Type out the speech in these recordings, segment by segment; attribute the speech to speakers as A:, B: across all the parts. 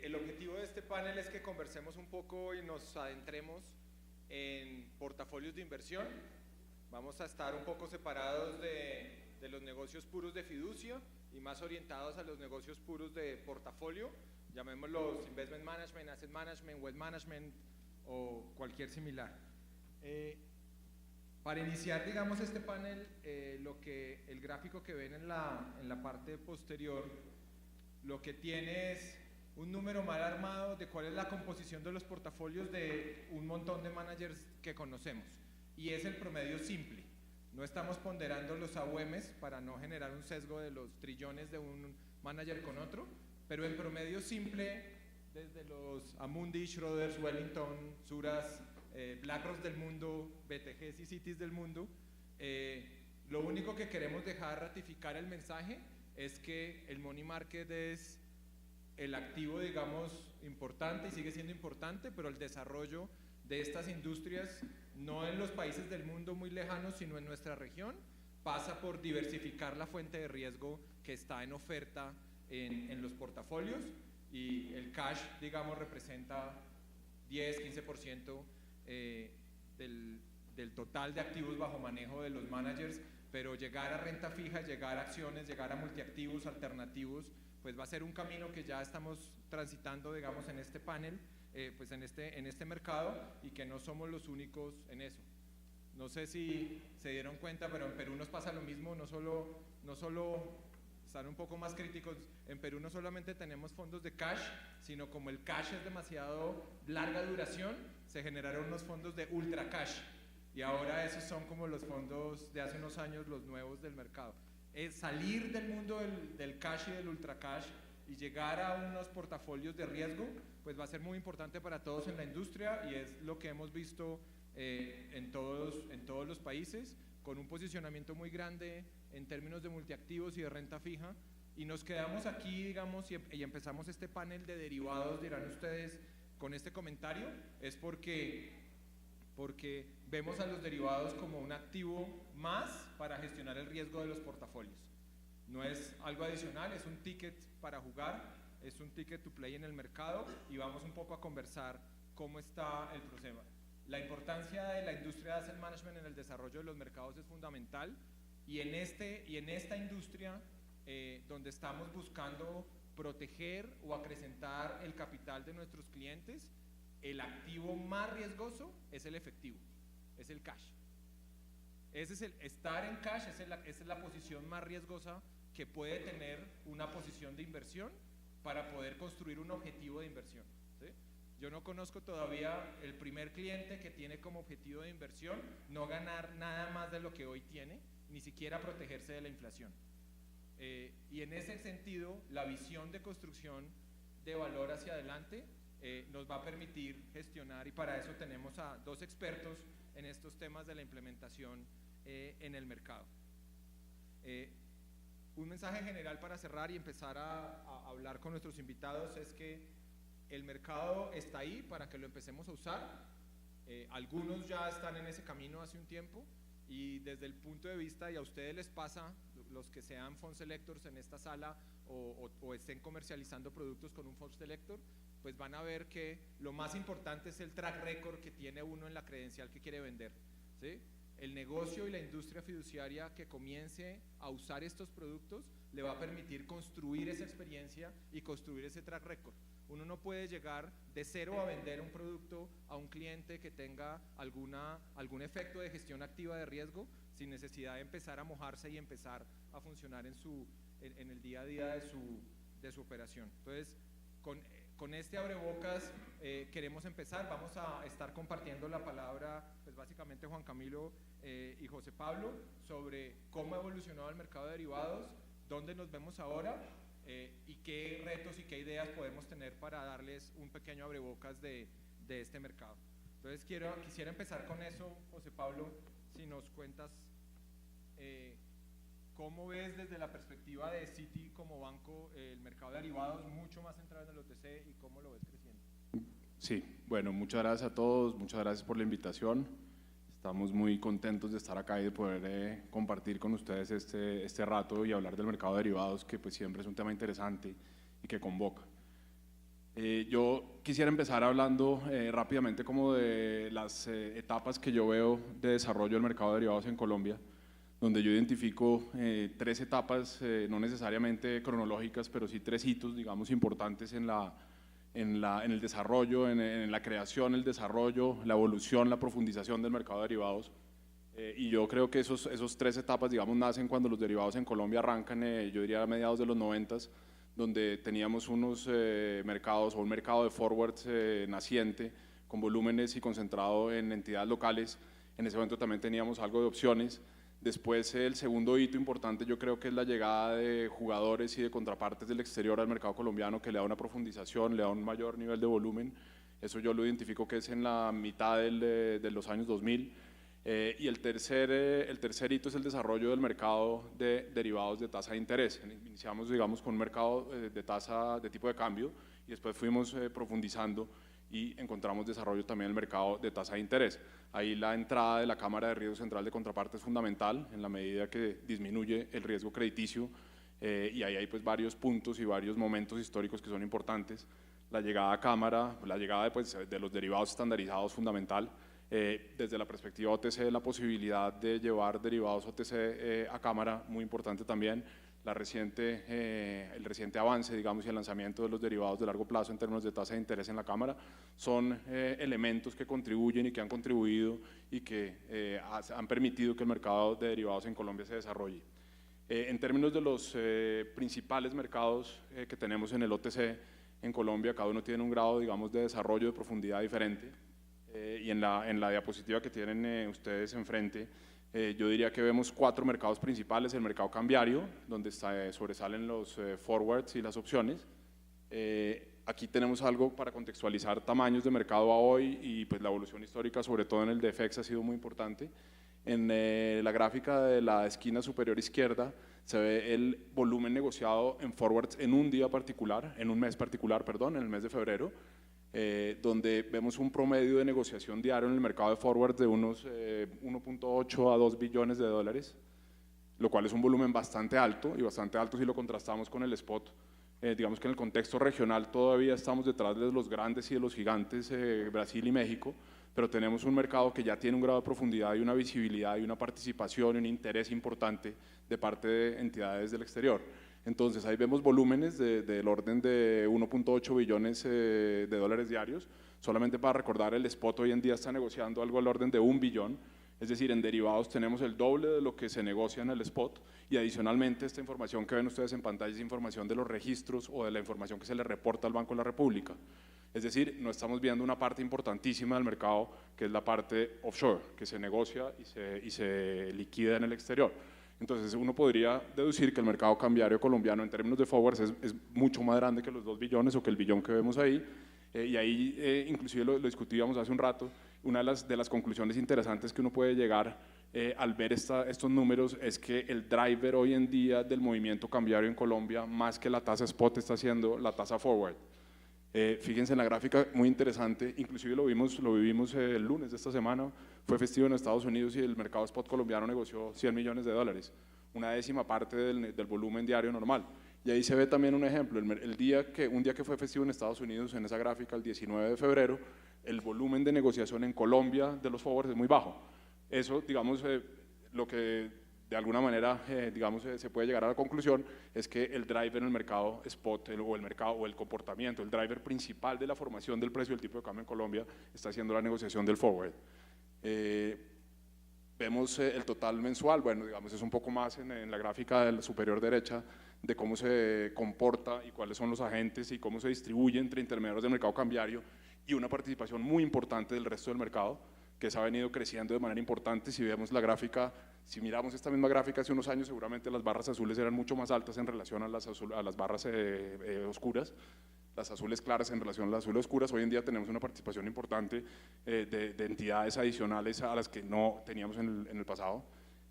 A: El objetivo de este panel es que conversemos un poco y nos adentremos en portafolios de inversión. Vamos a estar un poco separados de los negocios puros de fiducia y más orientados a los negocios puros de portafolio, llamémoslos investment management, asset management, wealth management o cualquier similar. Para iniciar, digamos, este panel, el gráfico que ven en la parte posterior, lo que tiene es un número mal armado de cuál es la composición de los portafolios de un montón de managers que conocemos, y es el promedio simple. No estamos ponderando los AUMs para no generar un sesgo de los trillones de un manager con otro, pero en promedio simple, desde los Amundi, Schroders, Wellington, Suras, BlackRock del mundo, BTGs y Citis del mundo, lo único que queremos dejar ratificar el mensaje es que el money market es el activo, digamos, importante y sigue siendo importante, pero el desarrollo de estas industrias, no en los países del mundo muy lejanos, sino en nuestra región, pasa por diversificar la fuente de riesgo que está en oferta en los portafolios, y el cash, digamos, representa 10-15% del total de activos bajo manejo de los managers, pero llegar a renta fija, llegar a acciones, llegar a multiactivos alternativos, pues va a ser un camino que ya estamos transitando, digamos, en este panel, pues en este mercado, y que no somos los únicos en eso. No sé si se dieron cuenta, pero en Perú nos pasa lo mismo. No solo están un poco más críticos, en Perú no solamente tenemos fondos de cash, sino como el cash es demasiado larga duración, se generaron unos fondos de ultra cash, y ahora esos son como los fondos de hace unos años, los nuevos del mercado. Es salir del mundo del cash y del ultra cash y llegar a unos portafolios de riesgo, pues va a ser muy importante para todos en la industria, y es lo que hemos visto en todos los países, con un posicionamiento muy grande en términos de multiactivos y de renta fija. Y nos quedamos aquí, digamos, y empezamos este panel de derivados, dirán ustedes, con este comentario, es porque vemos a los derivados como un activo más para gestionar el riesgo de los portafolios. No es algo adicional, es un ticket para jugar, es un ticket to play en el mercado, y vamos un poco a conversar cómo está el proceso. La importancia de la industria de asset management en el desarrollo de los mercados es fundamental, y en esta industria donde estamos buscando proteger o acrecentar el capital de nuestros clientes, el activo más riesgoso es el efectivo, es el cash. Estar en cash, esa es la posición más riesgosa que puede tener una posición de inversión para poder construir un objetivo de inversión, ¿sí? Yo no conozco todavía el primer cliente que tiene como objetivo de inversión no ganar nada más de lo que hoy tiene, ni siquiera protegerse de la inflación. Y en ese sentido, la visión de construcción de valor hacia adelante nos va a permitir gestionar, y para eso tenemos a dos expertos en estos temas de la implementación en el mercado. Un mensaje general para cerrar y empezar a hablar con nuestros invitados es que el mercado está ahí para que lo empecemos a usar. Algunos ya están en ese camino hace un tiempo, y desde el punto de vista, y a ustedes les pasa, los que sean fund selectors en esta sala o estén comercializando productos con un fund selector, pues van a ver que lo más importante es el track record que tiene uno en la credencial que quiere vender, ¿sí? El negocio y la industria fiduciaria que comience a usar estos productos le va a permitir construir esa experiencia y construir ese track record. Uno no puede llegar de cero a vender un producto a un cliente que tenga algún efecto de gestión activa de riesgo sin necesidad de empezar a mojarse y empezar a funcionar en el día a día de su operación. Entonces, con este abrebocas queremos empezar. Vamos a estar compartiendo la palabra, pues básicamente Juan Camilo y José Pablo, sobre cómo ha evolucionado el mercado de derivados, dónde nos vemos ahora, y qué retos y qué ideas podemos tener para darles un pequeño abrebocas de este mercado. Entonces quisiera empezar con eso, José Pablo, si nos cuentas cómo ves desde la perspectiva de Citi como banco el mercado de derivados, mucho más centrado en el OTC, y cómo lo ves creciendo.
B: Sí, bueno, muchas gracias a todos, muchas gracias por la invitación. Estamos muy contentos de estar acá y de poder compartir con ustedes este rato y hablar del mercado de derivados, que pues siempre es un tema interesante y que convoca. Yo quisiera empezar hablando rápidamente como de las etapas que yo veo de desarrollo del mercado de derivados en Colombia, donde yo identifico 3 etapas, no necesariamente cronológicas, pero sí 3 hitos, digamos, importantes en el desarrollo, en la creación, el desarrollo, la evolución, la profundización del mercado de derivados. Y yo creo que esos 3 etapas, digamos, nacen cuando los derivados en Colombia arrancan, yo diría a mediados de los 90s, donde teníamos unos mercados o un mercado de forwards naciente, con volúmenes y concentrado en entidades locales. En ese momento también teníamos algo de opciones. Después, el segundo hito importante yo creo que es la llegada de jugadores y de contrapartes del exterior al mercado colombiano, que le da una profundización, le da un mayor nivel de volumen. Eso yo lo identifico que es en la mitad de los años 2000. Y el tercer hito es el desarrollo del mercado de derivados de tasa de interés. Iniciamos, digamos, con un mercado de tasa de tipo de cambio y después fuimos profundizando y encontramos desarrollo también en el mercado de tasa de interés. Ahí la entrada de la Cámara de Riesgo Central de Contraparte es fundamental en la medida que disminuye el riesgo crediticio, y ahí hay pues varios puntos y varios momentos históricos que son importantes. La llegada a Cámara, la llegada de los derivados estandarizados fundamental. Desde la perspectiva OTC, la posibilidad de llevar derivados OTC a Cámara, muy importante también. El reciente avance, digamos, y el lanzamiento de los derivados de largo plazo en términos de tasa de interés en la Cámara son elementos que contribuyen y que han contribuido y que han permitido que el mercado de derivados en Colombia se desarrolle. En términos de los principales mercados que tenemos en el OTC en Colombia, cada uno tiene un grado, digamos, de desarrollo, de profundidad diferente. Y en la diapositiva que tienen ustedes enfrente, yo diría que vemos 4 mercados principales: el mercado cambiario, donde sobresalen los forwards y las opciones. Aquí tenemos algo para contextualizar tamaños de mercado a hoy y pues la evolución histórica, sobre todo en el de FX, ha sido muy importante. En la gráfica de la esquina superior izquierda se ve el volumen negociado en forwards en un día particular, en un mes particular, perdón, en el mes de febrero. Donde vemos un promedio de negociación diario en el mercado de forward de unos 1.8 a 2 billones de dólares, lo cual es un volumen bastante alto, y bastante alto si lo contrastamos con el spot. Digamos que en el contexto regional todavía estamos detrás de los grandes y de los gigantes, Brasil y México, pero tenemos un mercado que ya tiene un grado de profundidad y una visibilidad y una participación y un interés importante de parte de entidades del exterior. Entonces ahí vemos volúmenes del orden de 1.8 billones de dólares diarios. Solamente para recordar, el spot hoy en día está negociando algo al orden de 1 billón, es decir, en derivados tenemos el doble de lo que se negocia en el spot, y adicionalmente esta información que ven ustedes en pantalla es información de los registros o de la información que se le reporta al Banco de la República. Es decir, no estamos viendo una parte importantísima del mercado, que es la parte offshore, que se negocia y se liquida en el exterior. Entonces uno podría deducir que el mercado cambiario colombiano en términos de forwards es mucho más grande que los 2 billones o que el billón que vemos ahí, y ahí inclusive lo discutíamos hace un rato. Una de las conclusiones interesantes que uno puede llegar al ver estos números es que el driver hoy en día del movimiento cambiario en Colombia, más que la tasa spot, está siendo la tasa forward. Fíjense en la gráfica, muy interesante, inclusive lo vivimos el lunes de esta semana. Fue festivo en Estados Unidos y el mercado spot colombiano negoció 100 millones de dólares, una décima parte del volumen diario normal. Y ahí se ve también un ejemplo, un día que fue festivo en Estados Unidos, en esa gráfica, el 19 de febrero, el volumen de negociación en Colombia de los forwards es muy bajo. Eso, digamos, lo que de alguna manera, digamos, se puede llegar a la conclusión es que el driver en el mercado spot o el comportamiento, el driver principal de la formación del precio del tipo de cambio en Colombia está siendo la negociación del forward. Vemos el total mensual, bueno, digamos, es un poco más en la gráfica de la superior derecha de cómo se comporta y cuáles son los agentes y cómo se distribuye entre intermediarios del mercado cambiario, y una participación muy importante del resto del mercado, que se ha venido creciendo de manera importante. Si vemos la gráfica, si miramos esta misma gráfica hace unos años, seguramente las barras azules eran mucho más altas en relación a las barras oscuras, las azules claras en relación a las azules oscuras. Hoy en día tenemos una participación importante de entidades adicionales a las que no teníamos en el pasado.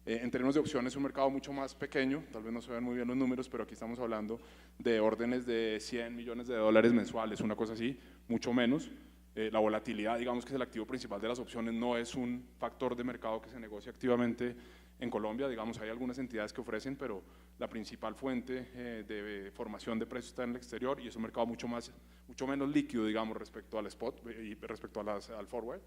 B: En términos de opciones, es un mercado mucho más pequeño, tal vez no se ven muy bien los números, pero aquí estamos hablando de órdenes de 100 millones de dólares mensuales, una cosa así, mucho menos. La volatilidad, digamos que es el activo principal de las opciones, no es un factor de mercado que se negocia activamente en Colombia. Digamos, hay algunas entidades que ofrecen, pero la principal fuente de formación de precios está en el exterior, y es un mercado mucho menos líquido, digamos, respecto al spot y respecto al forward.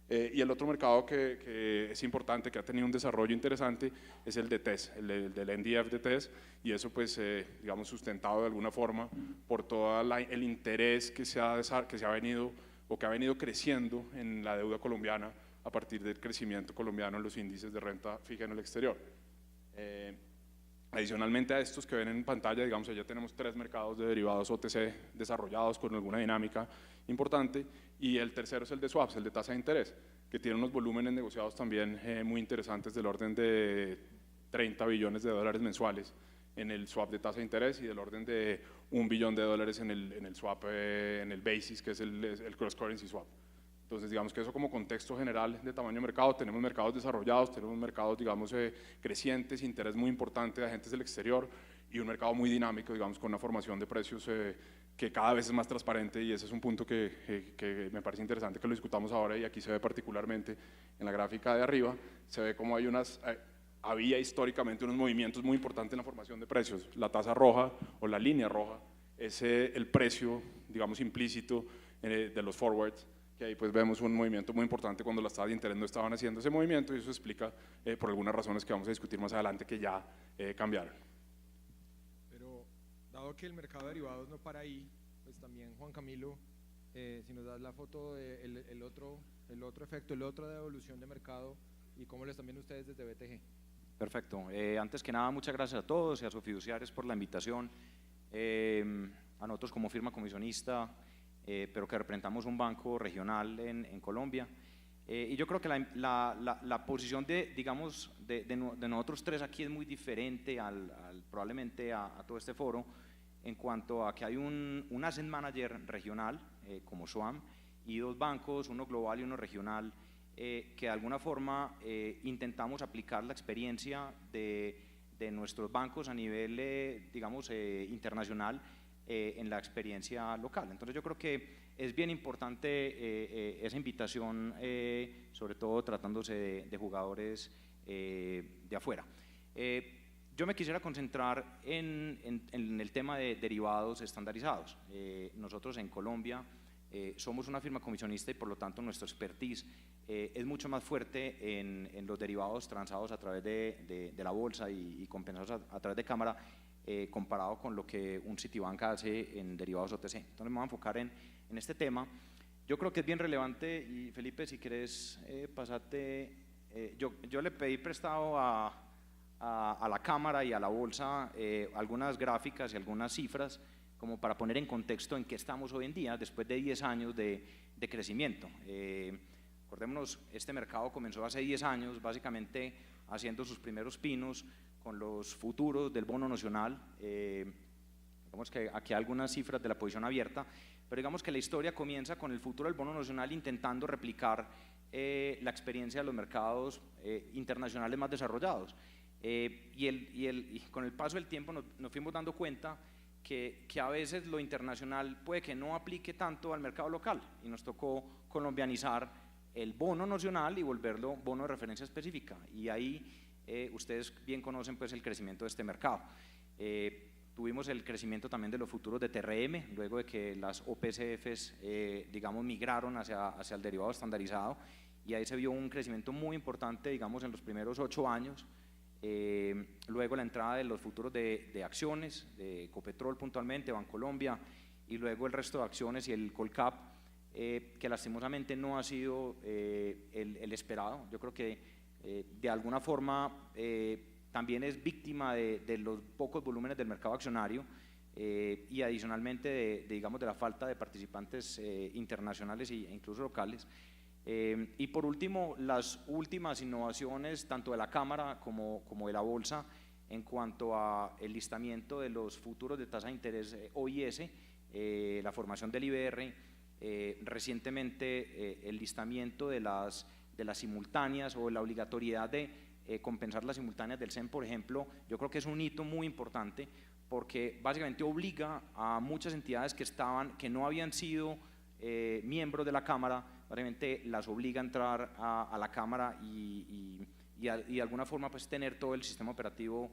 B: Y el otro mercado que es importante, que ha tenido un desarrollo interesante, es el de TES, el del NDF de TES, y eso pues, digamos, sustentado de alguna forma por todo el interés que ha venido creciendo en la deuda colombiana a partir del crecimiento colombiano en los índices de renta fija en el exterior. Adicionalmente a estos que ven en pantalla, digamos, ya tenemos 3 mercados de derivados OTC desarrollados con alguna dinámica importante, y el tercero es el de swaps, el de tasa de interés, que tiene unos volúmenes negociados también muy interesantes, del orden de 30 billones de dólares mensuales en el swap de tasa de interés, y del orden de $1 billón en el swap, en el basis, que es el cross currency swap. Entonces, digamos que eso como contexto general de tamaño de mercado. Tenemos mercados desarrollados, tenemos mercados, digamos, crecientes, interés muy importante de agentes del exterior, y un mercado muy dinámico, digamos, con una formación de precios que cada vez es más transparente, y ese es un punto que me parece interesante que lo discutamos ahora, y aquí se ve particularmente en la gráfica de arriba, se ve como había históricamente unos movimientos muy importantes en la formación de precios. La tasa roja o la línea roja es el precio, digamos, implícito de los forwards, que ahí pues vemos un movimiento muy importante cuando las tasas de interés no estaban haciendo ese movimiento, y eso explica por algunas razones que vamos a discutir más adelante que ya cambiaron.
A: Pero dado que el mercado de derivados no para ahí, pues también, Juan Camilo, si nos das la foto del otro efecto, la otra evolución de mercado, y cómo lo están viendo ustedes desde BTG.
C: Perfecto. Antes que nada, muchas gracias a todos y a sus fiduciarios por la invitación. A nosotros como firma comisionista, pero que representamos un banco regional en Colombia. Y yo creo que la posición digamos, de nosotros 3 aquí es muy diferente probablemente a todo este foro, en cuanto a que hay un asset manager regional como SWAM, y 2 bancos, uno global y uno regional, que de alguna forma intentamos aplicar la experiencia de nuestros bancos a nivel, digamos, internacional, en la experiencia local. Entonces yo creo que es bien importante esa invitación, sobre todo tratándose de jugadores de afuera. Yo me quisiera concentrar en el tema de derivados estandarizados. Nosotros en Colombia somos una firma comisionista, y por lo tanto nuestro expertise es mucho más fuerte en los derivados transados a través de la bolsa y compensados a través de cámara, comparado con lo que un Citibank hace en derivados OTC. Entonces me voy a enfocar en este tema. Yo creo que es bien relevante, y Felipe, si quieres pasarte, yo le pedí prestado a la cámara y a la bolsa algunas gráficas y algunas cifras, como para poner en contexto en qué estamos hoy en día, después de 10 años de crecimiento. Acordémonos, este mercado comenzó hace 10 años, básicamente haciendo sus primeros pinos con los futuros del bono nacional. Digamos que aquí hay algunas cifras de la posición abierta, pero digamos que la historia comienza con el futuro del bono nacional intentando replicar la experiencia de los mercados internacionales más desarrollados. Y con el paso del tiempo nos fuimos dando cuenta que a veces lo internacional puede que no aplique tanto al mercado local, y nos tocó colombianizar el bono nacional y volverlo bono de referencia específica, y ahí ustedes bien conocen pues el crecimiento de este mercado. Tuvimos el crecimiento también de los futuros de TRM, luego de que las OPCFs digamos migraron hacia el derivado estandarizado, y ahí se vio un crecimiento muy importante, digamos, en los primeros 8 años. Luego la entrada de los futuros de acciones, de Ecopetrol puntualmente, Bancolombia, y luego el resto de acciones y el Colcap, que lastimosamente no ha sido el esperado. Yo creo que de alguna forma también es víctima de los pocos volúmenes del mercado accionario, y adicionalmente digamos, de la falta de participantes internacionales e incluso locales. Y por último, las últimas innovaciones tanto de la Cámara como de la Bolsa en cuanto a el listamiento de los futuros de tasa de interés OIS, la formación del IBR, recientemente el listamiento de las simultáneas, o la obligatoriedad de compensar las simultáneas del CEN, por ejemplo. Yo creo que es un hito muy importante, porque básicamente obliga a muchas entidades que no habían sido miembros de la Cámara, básicamente las obliga a entrar a la Cámara y y de alguna forma pues tener todo el sistema operativo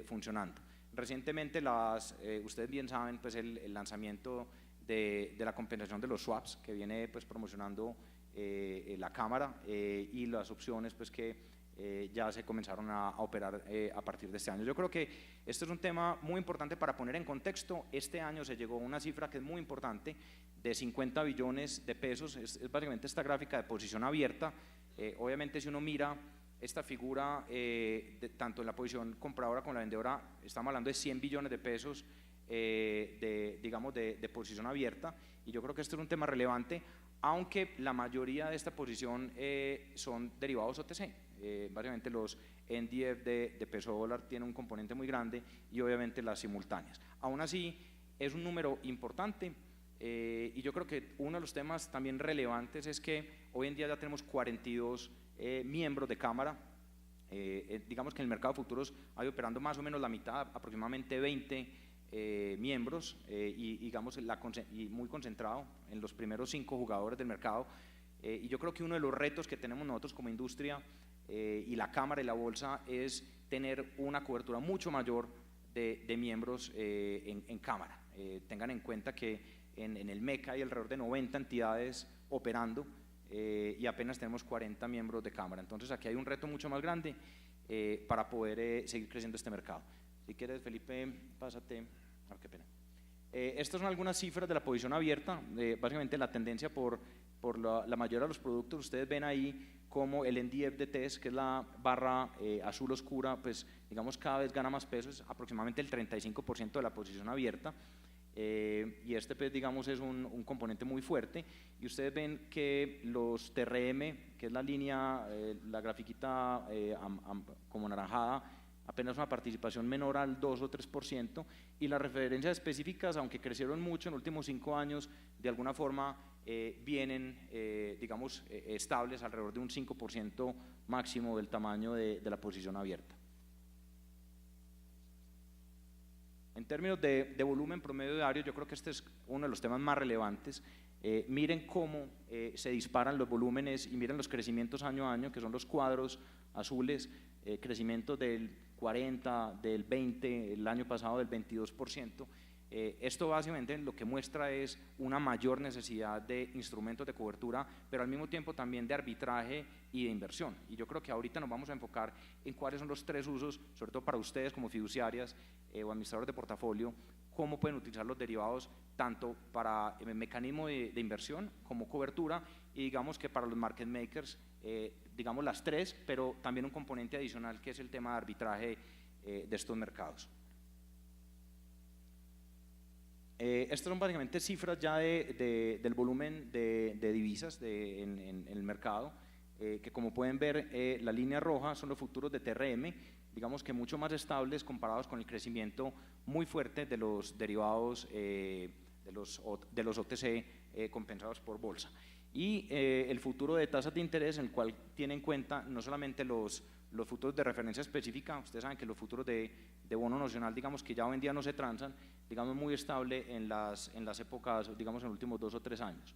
C: funcionando. Recientemente, ustedes bien saben, pues el lanzamiento de la compensación de los swaps que viene pues promocionando la Cámara y las opciones pues que ya se comenzaron a operar a partir de este año. Yo creo que este es un tema muy importante para poner en contexto. Este año se llegó a una cifra que es muy importante de 50 billones de pesos, es básicamente esta gráfica de posición abierta. Obviamente si uno mira esta figura, tanto en la posición compradora como la vendedora, estamos hablando de 100 billones de pesos de posición abierta, y yo creo que este es un tema relevante, aunque la mayoría de esta posición son derivados OTC. Básicamente los NDF de peso dólar tienen un componente muy grande y obviamente las simultáneas. Aún así, es un número importante y yo creo que uno de los temas también relevantes es que hoy en día ya tenemos 42 miembros de Cámara. Digamos que en el mercado de futuros hay operando más o menos la mitad, aproximadamente 20 miembros y digamos y muy concentrado en los primeros 5 jugadores del mercado. Y yo creo que uno de los retos que tenemos nosotros como industria y la Cámara y la Bolsa es tener una cobertura mucho mayor de miembros en Cámara. Tengan en cuenta que en el MECA hay alrededor de 90 entidades operando y apenas tenemos 40 miembros de Cámara. Entonces aquí hay un reto mucho más grande para poder seguir creciendo este mercado. Si quieres, Felipe, pásate. Qué pena. Estas son algunas cifras de la posición abierta, básicamente la tendencia por la mayoría de los productos. Ustedes ven ahí como el NDF de TES, que es la barra azul oscura, pues digamos cada vez gana más peso, es aproximadamente el 35% de la posición abierta, y este pues digamos es un componente muy fuerte, y ustedes ven que los TRM, que es la línea, la grafiquita como naranjada, apenas una participación menor al 2 o 3%, y las referencias específicas, aunque crecieron mucho en los últimos 5 años, de alguna forma vienen, digamos, estables alrededor de un 5% máximo del tamaño de la posición abierta. En términos de volumen promedio diario, yo creo que este es uno de los temas más relevantes. Miren cómo se disparan los volúmenes y miren los crecimientos año a año, que son los cuadros azules, crecimiento del 40, del 20, el año pasado del 22%. Esto básicamente lo que muestra es una mayor necesidad de instrumentos de cobertura, pero al mismo tiempo también de arbitraje y de inversión. Y yo creo que ahorita nos vamos a enfocar en cuáles son los 3 usos, sobre todo para ustedes como fiduciarias o administradores de portafolio, cómo pueden utilizar los derivados tanto para el mecanismo de inversión como cobertura, y digamos que para los market makers, digamos las 3, pero también un componente adicional que es el tema de arbitraje de estos mercados. Estas son básicamente cifras ya del volumen de divisas en el mercado, que como pueden ver la línea roja son los futuros de TRM, digamos que mucho más estables comparados con el crecimiento muy fuerte de los derivados de los OTC compensados por bolsa. Y el futuro de tasas de interés, en el cual tiene en cuenta no solamente los futuros de referencia específica. Ustedes saben que los futuros de bono nacional, digamos que ya hoy en día no se transan, digamos muy estable en las épocas, digamos en los últimos 2 o 3 años.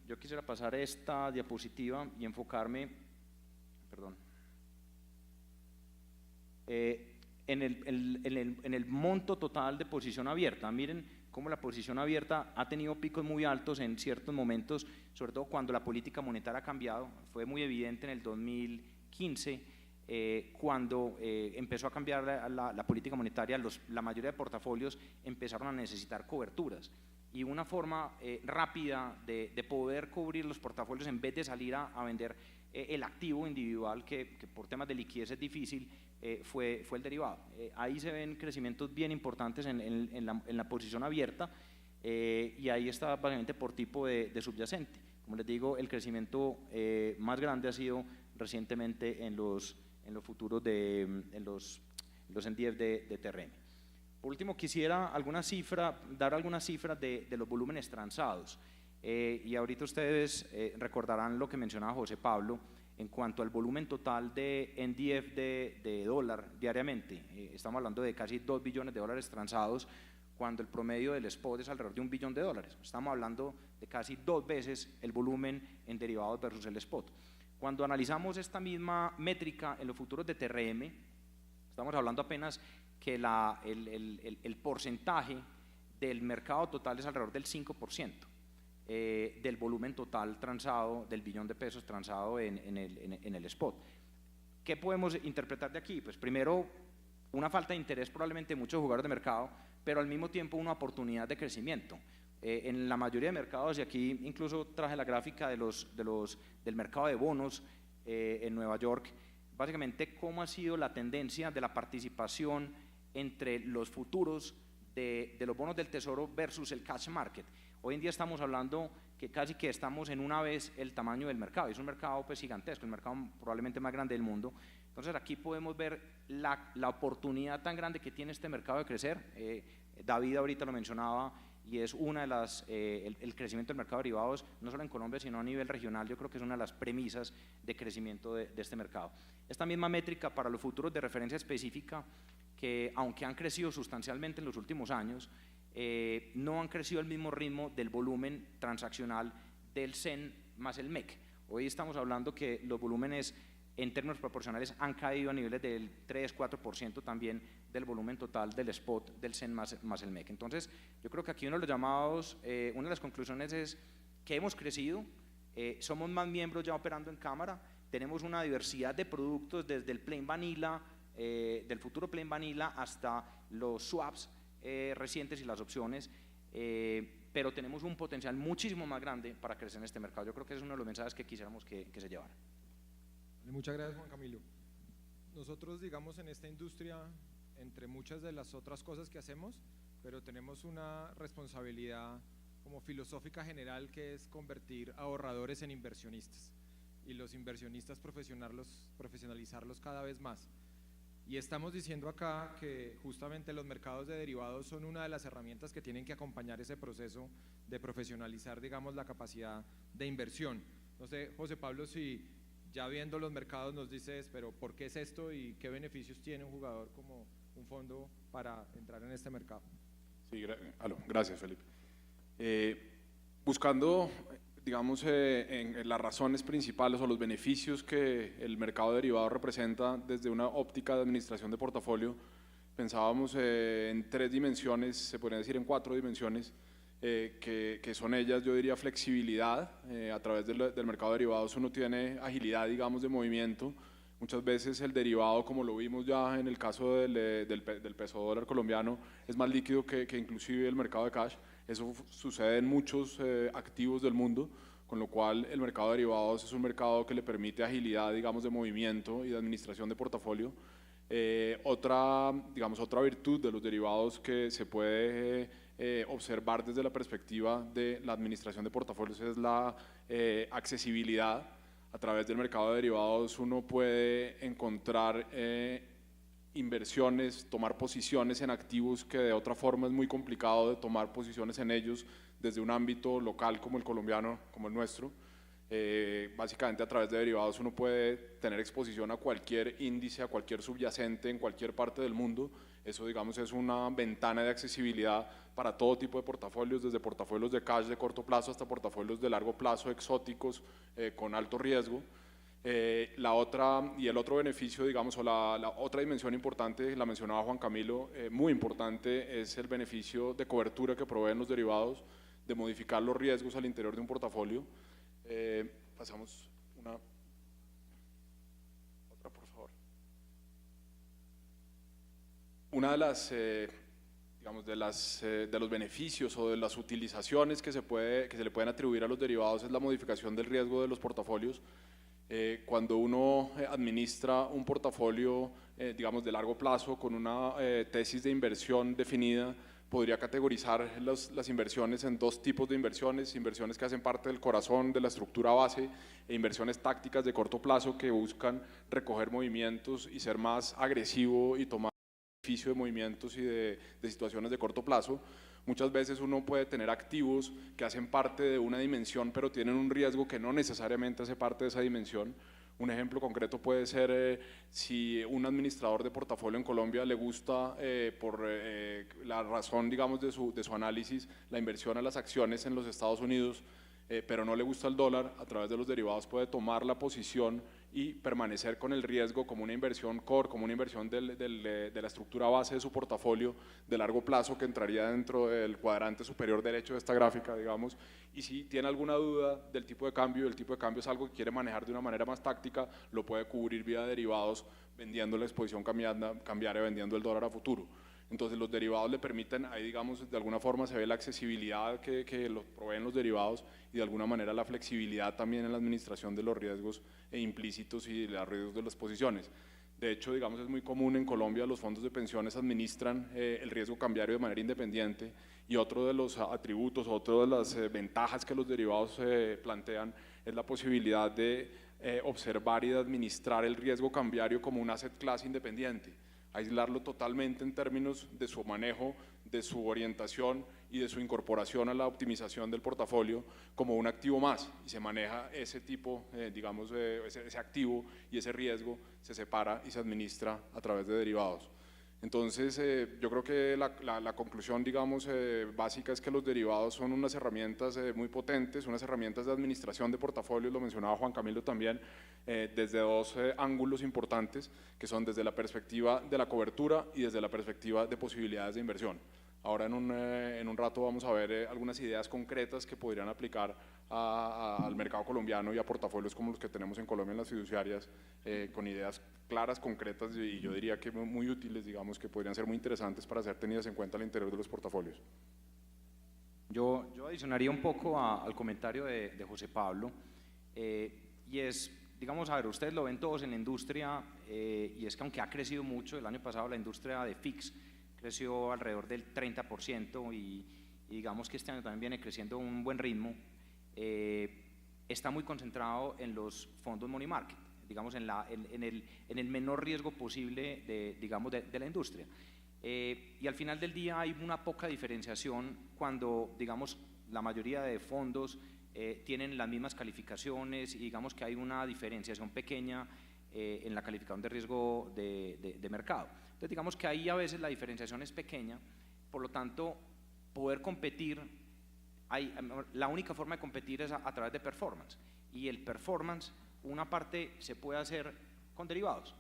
C: Yo quisiera pasar esta diapositiva y enfocarme, perdón, en el monto total de posición abierta. Miren cómo la posición abierta ha tenido picos muy altos en ciertos momentos, sobre todo cuando la política monetaria ha cambiado. Fue muy evidente en el 2015, cuando empezó a cambiar la política monetaria, la mayoría de portafolios empezaron a necesitar coberturas. Y una forma rápida de poder cubrir los portafolios, en vez de salir a vender el activo individual, que por temas de liquidez es difícil, fue el derivado. Ahí se ven crecimientos bien importantes en la posición abierta, y ahí está básicamente por tipo de subyacente. Como les digo, el crecimiento más grande ha sido recientemente en los futuros en los NDF de TRM. Por último, quisiera dar algunas cifras de los volúmenes transados. Y ahorita ustedes recordarán lo que mencionaba José Pablo en cuanto al volumen total de NDF de dólar diariamente. Estamos hablando de casi 2 billones de dólares transados, cuando el promedio del spot es alrededor de $1 billón. Estamos hablando de casi 2 veces el volumen en derivados versus el spot. Cuando analizamos esta misma métrica en los futuros de TRM, estamos hablando apenas que el porcentaje del mercado total es alrededor del 5%. Del volumen total transado, del billón de pesos transado en el spot. ¿Qué podemos interpretar de aquí? Pues primero, una falta de interés probablemente de muchos jugadores de mercado, pero al mismo tiempo una oportunidad de crecimiento. En la mayoría de mercados, y aquí incluso traje la gráfica del mercado de bonos en Nueva York, básicamente cómo ha sido la tendencia de la participación entre los futuros de los bonos del tesoro versus el cash market. Hoy en día estamos hablando que casi que estamos en una vez el tamaño del mercado, y es un mercado pues gigantesco, el mercado probablemente más grande del mundo. Entonces aquí podemos ver la oportunidad tan grande que tiene este mercado de crecer. David ahorita lo mencionaba, y es una de las, el crecimiento del mercado de derivados, no solo en Colombia, sino a nivel regional, yo creo que es una de las premisas de crecimiento de este mercado. Esta misma métrica para los futuros de referencia específica, que aunque han crecido sustancialmente en los últimos años, no han crecido al mismo ritmo del volumen transaccional del CEN más el MEC. Hoy estamos hablando que los volúmenes en términos proporcionales han caído a niveles del 3-4% también del volumen total del spot del CEN más el MEC. Entonces, yo creo que aquí uno de los llamados, una de las conclusiones es que hemos crecido, somos más miembros ya operando en cámara, tenemos una diversidad de productos desde el plain vanilla, del futuro plain vanilla hasta los swaps recientes y las opciones, pero tenemos un potencial muchísimo más grande para crecer en este mercado. Yo creo que ese es uno de los mensajes que quisiéramos que se llevara.
A: Muchas gracias, Juan Camilo. Nosotros, digamos, en esta industria, entre muchas de las otras cosas que hacemos, pero tenemos una responsabilidad como filosófica general, que es convertir ahorradores en inversionistas, y los inversionistas profesionalizarlos cada vez más. Y estamos diciendo acá que justamente los mercados de derivados son una de las herramientas que tienen que acompañar ese proceso de profesionalizar, digamos, la capacidad de inversión. No sé, José Pablo, si ya viendo los mercados nos dices, pero ¿por qué es esto y qué beneficios tiene un jugador como un fondo para entrar en este mercado?
B: Sí, gracias, Felipe. Buscando, digamos, en las razones principales o los beneficios que el mercado de derivados representa desde una óptica de administración de portafolio, pensábamos en 3 dimensiones, se podría decir en 4 dimensiones, que son ellas, yo diría, flexibilidad. A través del mercado de derivados uno tiene agilidad, digamos, de movimiento. Muchas veces el derivado, como lo vimos ya en el caso del peso dólar colombiano, es más líquido que inclusive el mercado de cash. Eso sucede en muchos activos del mundo, con lo cual el mercado de derivados es un mercado que le permite agilidad, digamos, de movimiento y de administración de portafolio. Otra virtud de los derivados que se puede observar desde la perspectiva de la administración de portafolios es la accesibilidad. A través del mercado de derivados uno puede encontrar inversiones, tomar posiciones en activos que de otra forma es muy complicado de tomar posiciones en ellos desde un ámbito local como el colombiano, como el nuestro. Básicamente a través de derivados uno puede tener exposición a cualquier índice, a cualquier subyacente en cualquier parte del mundo. Eso, digamos, es una ventana de accesibilidad para todo tipo de portafolios, desde portafolios de cash de corto plazo hasta portafolios de largo plazo exóticos con alto riesgo. El otro beneficio, digamos, o la otra dimensión importante, la mencionaba Juan Camilo, muy importante, es el beneficio de cobertura que proveen los derivados, de modificar los riesgos al interior de un portafolio. Pasamos otra, por favor. Una de las, digamos, de los beneficios o de las utilizaciones que se le pueden atribuir a los derivados es la modificación del riesgo de los portafolios. Cuando uno administra un portafolio, digamos, de largo plazo con una tesis de inversión definida, podría categorizar las inversiones en 2 tipos de inversiones: inversiones que hacen parte del corazón de la estructura base e inversiones tácticas de corto plazo que buscan recoger movimientos y ser más agresivo y tomar beneficio de movimientos y de situaciones de corto plazo. Muchas veces uno puede tener activos que hacen parte de una dimensión pero tienen un riesgo que no necesariamente hace parte de esa dimensión. Un ejemplo concreto puede ser si un administrador de portafolio en Colombia le gusta, por la razón, digamos, de su análisis, la inversión a las acciones en los Estados Unidos. pero no le gusta el dólar, a través de los derivados puede tomar la posición y permanecer con el riesgo como una inversión core, como una inversión de la estructura base de su portafolio de largo plazo que entraría dentro del cuadrante superior derecho de esta gráfica, digamos, y si tiene alguna duda del tipo de cambio, el tipo de cambio es algo que quiere manejar de una manera más táctica, lo puede cubrir vía derivados vendiendo la exposición cambiaria, vendiendo el dólar a futuro. Entonces los derivados le permiten, ahí digamos de alguna forma se ve la accesibilidad que los proveen los derivados y de alguna manera la flexibilidad también en la administración de los riesgos implícitos y de los riesgos de las posiciones. De hecho, digamos, es muy común en Colombia, los fondos de pensiones administran el riesgo cambiario de manera independiente y otro de los atributos, otro de las ventajas que los derivados plantean es la posibilidad de observar y de administrar el riesgo cambiario como un asset class independiente, aislarlo totalmente en términos de su manejo, de su orientación y de su incorporación a la optimización del portafolio como un activo más, y se maneja ese tipo, digamos, ese activo y ese riesgo se separa y se administra a través de derivados. Entonces, yo creo que la conclusión, digamos, básica es que los derivados son unas herramientas muy potentes, unas herramientas de administración de portafolios, lo mencionaba Juan Camilo también, desde dos ángulos importantes, que son desde la perspectiva de la cobertura y desde la perspectiva de posibilidades de inversión. Ahora en un rato vamos a ver algunas ideas concretas que podrían aplicar al mercado colombiano y a portafolios como los que tenemos en Colombia en las fiduciarias, con ideas claras, concretas y yo diría que muy útiles, digamos, que podrían ser muy interesantes para ser tenidas en cuenta al interior de los portafolios.
C: Yo adicionaría un poco al comentario de José Pablo, y es, digamos, a ver, ustedes lo ven todos en la industria, y es que aunque ha crecido mucho, el año pasado la industria de FIX creció alrededor del 30% y digamos que este año también viene creciendo a un buen ritmo, está muy concentrado en los fondos money market, digamos en el menor riesgo posible de la industria. Y al final del día hay una poca diferenciación cuando, digamos, la mayoría de fondos tienen las mismas calificaciones y digamos que hay una diferenciación pequeña en la calificación de riesgo de mercado. Entonces digamos que ahí a veces la diferenciación es pequeña, por lo tanto poder competir, la única forma de competir es a través de performance, y el performance, una parte se puede hacer con derivados,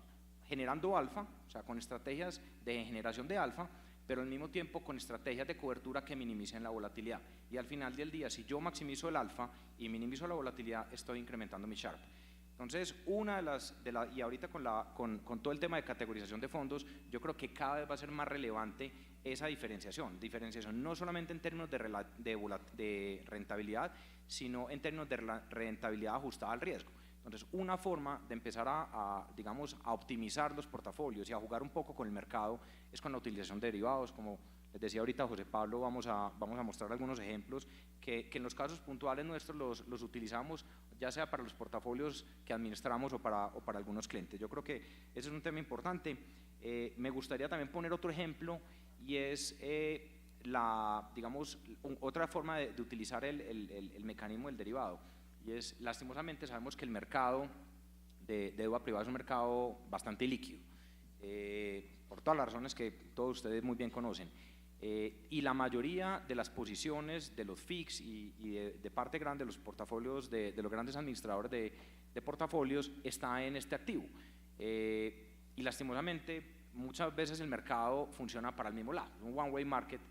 C: generando alfa, o sea con estrategias de generación de alfa, pero al mismo tiempo con estrategias de cobertura que minimicen la volatilidad, y al final del día si yo maximizo el alfa y minimizo la volatilidad estoy incrementando mi Sharpe. Entonces, y ahorita con todo el tema de categorización de fondos, yo creo que cada vez va a ser más relevante esa diferenciación no solamente en términos de rentabilidad, sino en términos de rentabilidad ajustada al riesgo. Entonces, una forma de empezar digamos, a optimizar los portafolios y a jugar un poco con el mercado es con la utilización de derivados, como les decía ahorita José Pablo, vamos a mostrar algunos ejemplos que en los casos puntuales nuestros los utilizamos, ya sea para los portafolios que administramos o para algunos clientes. Yo creo que ese es un tema importante. Me gustaría también poner otro ejemplo y es digamos, otra forma de utilizar el mecanismo del derivado, y es, lastimosamente sabemos que el mercado de deuda privada es un mercado bastante líquido, por todas las razones que todos ustedes muy bien conocen. Y la mayoría de las posiciones de los FIX y de parte grande de los portafolios de los grandes administradores de portafolios está en este activo. Y lastimosamente muchas veces el mercado funciona para el mismo lado, un one-way market,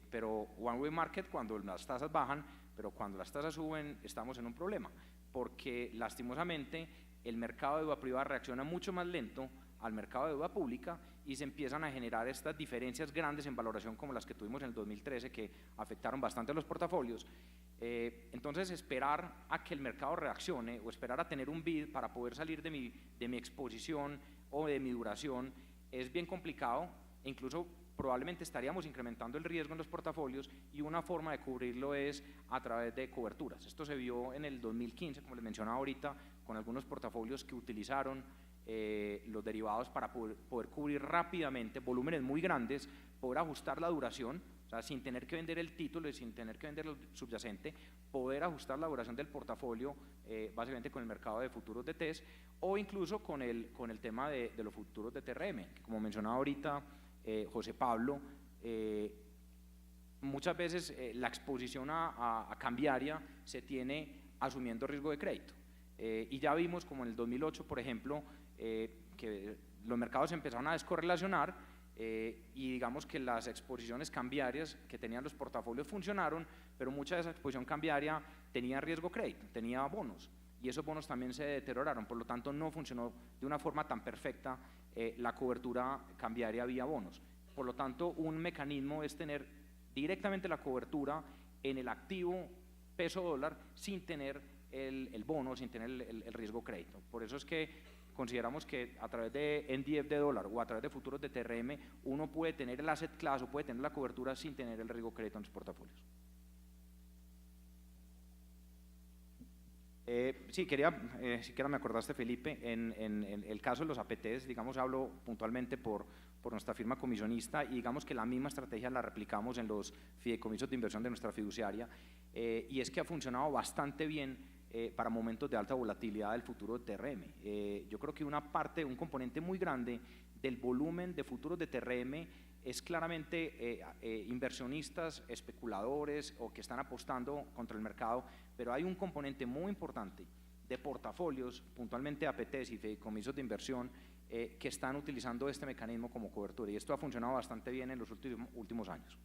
C: pero one-way market cuando las tasas bajan, pero cuando las tasas suben estamos en un problema, porque lastimosamente el mercado de deuda privada reacciona mucho más lento al mercado de deuda pública y se empiezan a generar estas diferencias grandes en valoración como las que tuvimos en el 2013 que afectaron bastante a los portafolios. Entonces esperar a que el mercado reaccione o esperar a tener un bid para poder salir de mi exposición o de mi duración es bien complicado, e incluso probablemente estaríamos incrementando el riesgo en los portafolios, y una forma de cubrirlo es a través de coberturas. Esto se vio en el 2015, como les mencionaba ahorita, con algunos portafolios que utilizaron los derivados para poder cubrir rápidamente volúmenes muy grandes, poder ajustar la duración, o sea, sin tener que vender el título y sin tener que vender el subyacente, poder ajustar la duración del portafolio básicamente con el mercado de futuros de TES o incluso con el tema de los futuros de TRM, que como mencionaba ahorita José Pablo, muchas veces la exposición a cambiaria se tiene asumiendo riesgo de crédito. Y ya vimos como en el 2008, por ejemplo, que los mercados empezaron a descorrelacionar y digamos que las exposiciones cambiarias que tenían los portafolios funcionaron, pero mucha de esa exposición cambiaria tenía riesgo crédito, tenía bonos, y esos bonos también se deterioraron, por lo tanto no funcionó de una forma tan perfecta la cobertura cambiaria vía bonos. Por lo tanto, un mecanismo es tener directamente la cobertura en el activo peso dólar sin tener el bono, sin tener el riesgo crédito. Por eso es que consideramos que a través de NDF de dólar o a través de futuros de TRM uno puede tener el asset class o puede tener la cobertura sin tener el riesgo crédito en los portafolios. Sí, siquiera me acordaste, Felipe, en el caso de los APTs, digamos, hablo puntualmente por nuestra firma comisionista, y digamos que la misma estrategia la replicamos en los fideicomisos de inversión de nuestra fiduciaria, y es que ha funcionado bastante bien para momentos de alta volatilidad del futuro de TRM. Yo creo que un componente muy grande del volumen de futuros de TRM es claramente inversionistas, especuladores o que están apostando contra el mercado, pero hay un componente muy importante de portafolios, puntualmente APTs y fideicomisos de inversión, que están utilizando este mecanismo como cobertura, y esto ha funcionado bastante bien en los últimos años.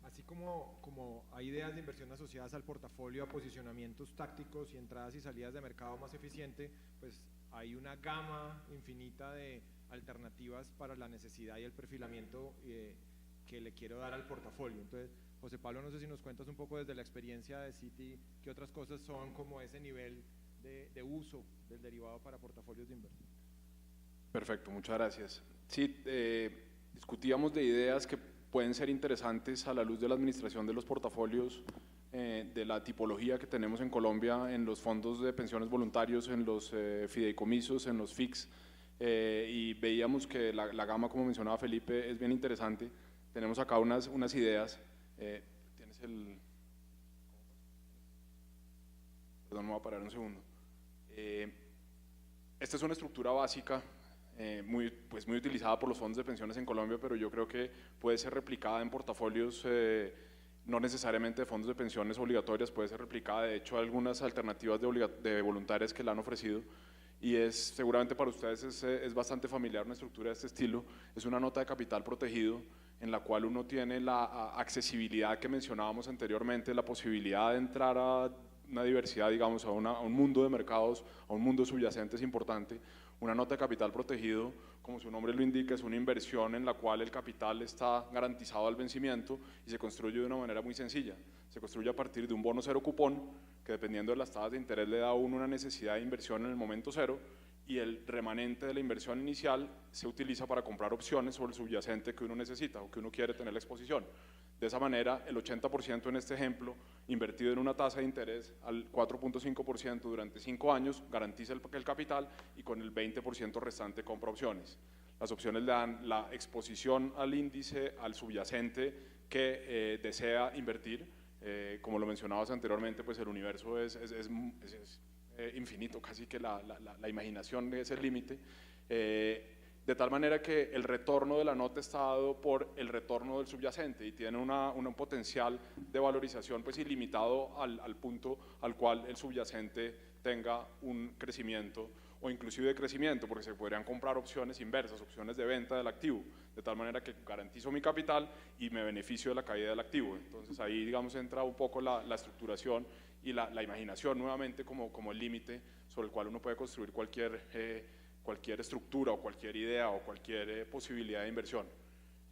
A: Así como hay ideas de inversión asociadas al portafolio, a posicionamientos tácticos y entradas y salidas de mercado más eficiente, pues hay una gama infinita de alternativas para la necesidad y el perfilamiento que le quiero dar al portafolio. Entonces, José Pablo, no sé si nos cuentas un poco desde la experiencia de Citi, qué otras cosas son como ese nivel de uso del derivado para portafolios de inversión.
B: Perfecto, muchas gracias. Sí, discutíamos de ideas que pueden ser interesantes a la luz de la administración de los portafolios, de la tipología que tenemos en Colombia, en los fondos de pensiones voluntarios, en los fideicomisos, en los FICs, y veíamos que la gama, como mencionaba Felipe, es bien interesante. Tenemos acá unas ideas. Tienes el... Perdón, me voy a parar un segundo. Esta es una estructura básica muy utilizada por los fondos de pensiones en Colombia, pero yo creo que puede ser replicada en portafolios, no necesariamente de fondos de pensiones obligatorias, puede ser replicada. De hecho, algunas alternativas de voluntarias que la han ofrecido, y seguramente para ustedes es bastante familiar una estructura de este estilo. Es una nota de capital protegido en la cual uno tiene la accesibilidad que mencionábamos anteriormente, la posibilidad de entrar a una diversidad, digamos, a un mundo de mercados, a un mundo subyacente es importante. Una nota de capital protegido, como su nombre lo indica, es una inversión en la cual el capital está garantizado al vencimiento y se construye de una manera muy sencilla. Se construye a partir de un bono cero cupón, que dependiendo de las tasas de interés le da a uno una necesidad de inversión en el momento cero, y el remanente de la inversión inicial se utiliza para comprar opciones sobre el subyacente que uno necesita o que uno quiere tener la exposición. De esa manera, el 80% en este ejemplo, invertido en una tasa de interés al 4.5% durante 5 años, garantiza el capital, y con el 20% restante compra opciones. Las opciones le dan la exposición al índice, al subyacente que desea invertir. Como lo mencionabas anteriormente, pues el universo es infinito, casi que la imaginación es el límite. De tal manera que el retorno de la nota está dado por el retorno del subyacente y tiene un potencial de valorización pues ilimitado al punto al cual el subyacente tenga un crecimiento o inclusive de crecimiento, porque se podrían comprar opciones inversas, opciones de venta del activo, de tal manera que garantizo mi capital y me beneficio de la caída del activo. Entonces ahí, digamos, entra un poco la estructuración y la imaginación nuevamente como el límite sobre el cual uno puede construir cualquier estructura o cualquier idea o cualquier posibilidad de inversión.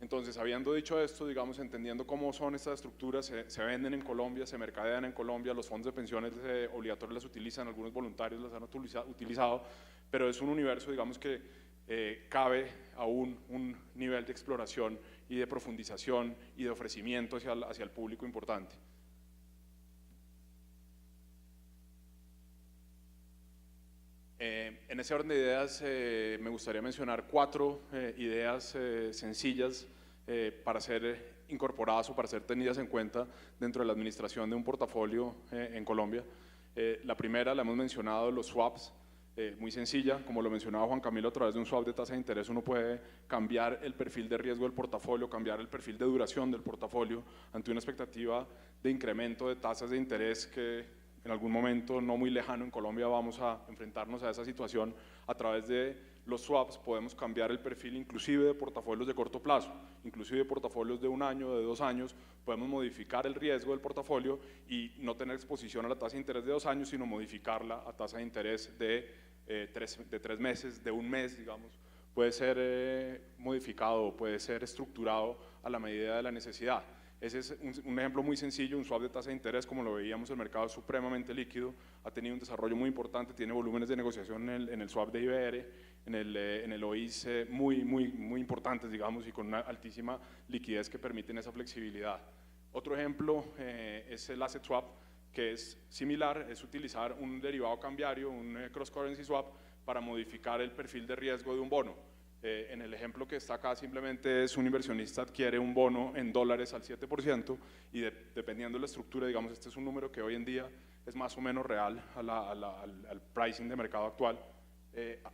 B: Entonces, habiendo dicho esto, digamos, entendiendo cómo son estas estructuras, se venden en Colombia, se mercadean en Colombia, los fondos de pensiones obligatorios las utilizan, algunos voluntarios las han utilizado, pero es un universo, digamos, que cabe aún un nivel de exploración y de profundización y de ofrecimiento hacia el público importante. En ese orden de ideas me gustaría mencionar 4 ideas sencillas para ser incorporadas o para ser tenidas en cuenta dentro de la administración de un portafolio en Colombia. La primera la hemos mencionado, los swaps. muy sencilla, como lo mencionaba Juan Camilo, a través de un swap de tasa de interés uno puede cambiar el perfil de riesgo del portafolio, cambiar el perfil de duración del portafolio ante una expectativa de incremento de tasas de interés que en algún momento no muy lejano en Colombia vamos a enfrentarnos a esa situación. A través de los swaps podemos cambiar el perfil inclusive de portafolios de corto plazo, inclusive de portafolios de 1 año, de 2 años, podemos modificar el riesgo del portafolio y no tener exposición a la tasa de interés de 2 años, sino modificarla a tasa de interés de 3 meses, de 1 mes, digamos. Puede ser modificado, puede ser estructurado a la medida de la necesidad. Ese es un ejemplo muy sencillo, un swap de tasa de interés, como lo veíamos, el mercado es supremamente líquido, ha tenido un desarrollo muy importante, tiene volúmenes de negociación en el swap de IBR, en el OIS muy importantes, digamos, y con una altísima liquidez que permiten esa flexibilidad. Otro ejemplo es el asset swap, que es similar, es utilizar un derivado cambiario, un cross currency swap, para modificar el perfil de riesgo de un bono. En el ejemplo que está acá simplemente es un inversionista adquiere un bono en dólares al 7% y dependiendo de la estructura, digamos, este es un número que hoy en día es más o menos real al pricing de mercado actual,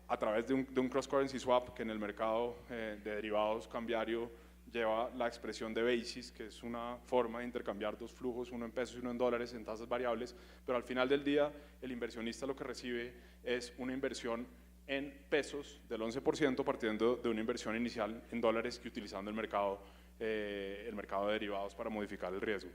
B: a través de un cross currency swap que en el mercado de derivados cambiario lleva la expresión de basis, que es una forma de intercambiar dos flujos, uno en pesos y uno en dólares en tasas variables, pero al final del día el inversionista lo que recibe es una inversión en pesos del 11% partiendo de una inversión inicial en dólares y utilizando el mercado de derivados para modificar el riesgo.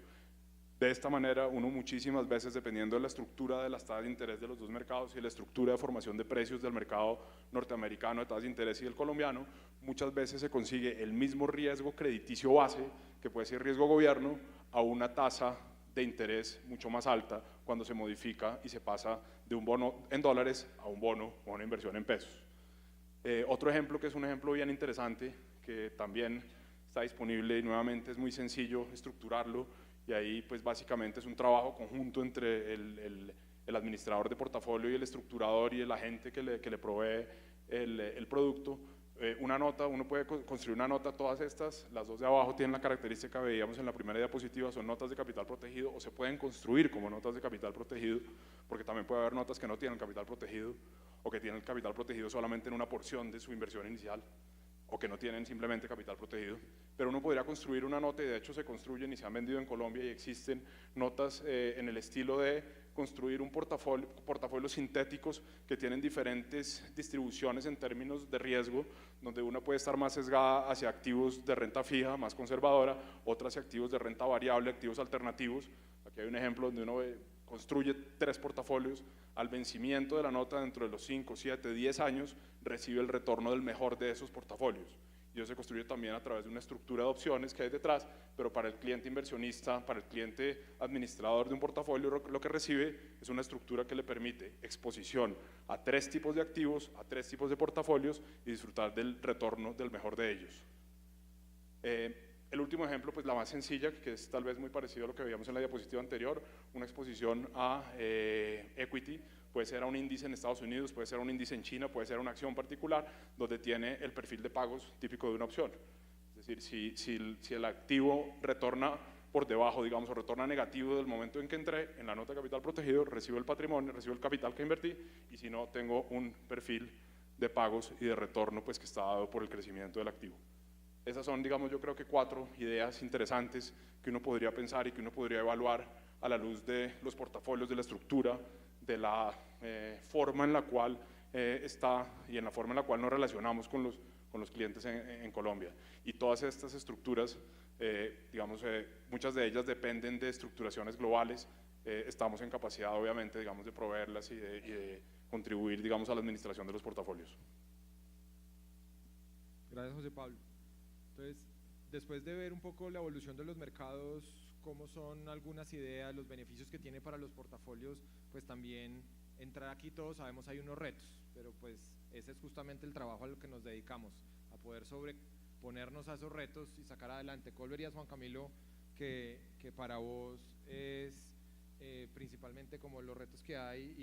B: De esta manera, uno muchísimas veces, dependiendo de la estructura de las tasas de interés de los dos mercados y la estructura de formación de precios del mercado norteamericano de tasas de interés y del colombiano, muchas veces se consigue el mismo riesgo crediticio base, que puede ser riesgo gobierno, a una tasa de interés mucho más alta cuando se modifica y se pasa de un bono en dólares a un bono o una inversión en pesos. Otro ejemplo que es un ejemplo bien interesante, que también está disponible y nuevamente es muy sencillo estructurarlo, y ahí pues básicamente es un trabajo conjunto entre el administrador de portafolio y el estructurador y el agente que le provee el producto. Una nota, uno puede construir una nota, todas estas, las dos de abajo tienen la característica que veíamos en la primera diapositiva, son notas de capital protegido o se pueden construir como notas de capital protegido, porque también puede haber notas que no tienen capital protegido o que tienen el capital protegido solamente en una porción de su inversión inicial o que no tienen simplemente capital protegido, pero uno podría construir una nota y de hecho se construyen y se han vendido en Colombia y existen notas en el estilo de construir un portafolios sintéticos que tienen diferentes distribuciones en términos de riesgo, donde una puede estar más sesgada hacia activos de renta fija, más conservadora, otra hacia activos de renta variable, activos alternativos. Aquí hay un ejemplo donde uno construye 3 portafolios, al vencimiento de la nota dentro de los 5, 7, 10 años, recibe el retorno del mejor de esos portafolios. Y eso se construye también a través de una estructura de opciones que hay detrás, pero para el cliente inversionista, para el cliente administrador de un portafolio, lo que recibe es una estructura que le permite exposición a 3 tipos de activos, a 3 tipos de portafolios y disfrutar del retorno del mejor de ellos. El último ejemplo, pues la más sencilla, que es tal vez muy parecido a lo que veíamos en la diapositiva anterior, una exposición a equity, puede ser a un índice en Estados Unidos, puede ser a un índice en China, puede ser a una acción particular, donde tiene el perfil de pagos típico de una opción. Es decir, si el activo retorna por debajo, digamos, o retorna negativo del momento en que entré, en la nota de capital protegido, recibo el patrimonio, recibo el capital que invertí, y si no, tengo un perfil de pagos y de retorno pues, que está dado por el crecimiento del activo. Esas son, digamos, yo creo que 4 ideas interesantes que uno podría pensar y que uno podría evaluar a la luz de los portafolios, de la estructura, de la forma en la cual está y en la forma en la cual nos relacionamos con los clientes en Colombia. Y todas estas estructuras, digamos, muchas de ellas dependen de estructuraciones globales. Estamos en capacidad, obviamente, digamos, de proveerlas y de contribuir, digamos, a la administración de los portafolios.
A: Gracias, José Pablo. Entonces, después de ver un poco la evolución de los mercados, cómo son algunas ideas, los beneficios que tiene para los portafolios, pues también entrar aquí todos sabemos hay unos retos, pero pues ese es justamente el trabajo a lo que nos dedicamos, a poder sobreponernos a esos retos y sacar adelante. ¿Cuál verías, Juan Camilo, que para vos es principalmente como los retos que hay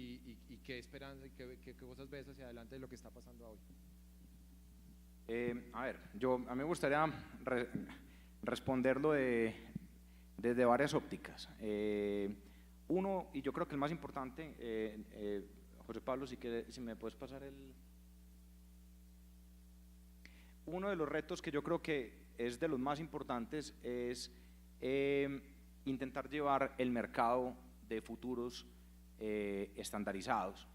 A: y qué esperanza y qué cosas ves hacia adelante de lo que está pasando hoy?
C: A ver, a mí me gustaría responderlo desde varias ópticas. Uno, y yo creo que el más importante, José Pablo, si me puedes pasar el... Uno de los retos que yo creo que es de los más importantes es intentar llevar el mercado de futuros estandarizados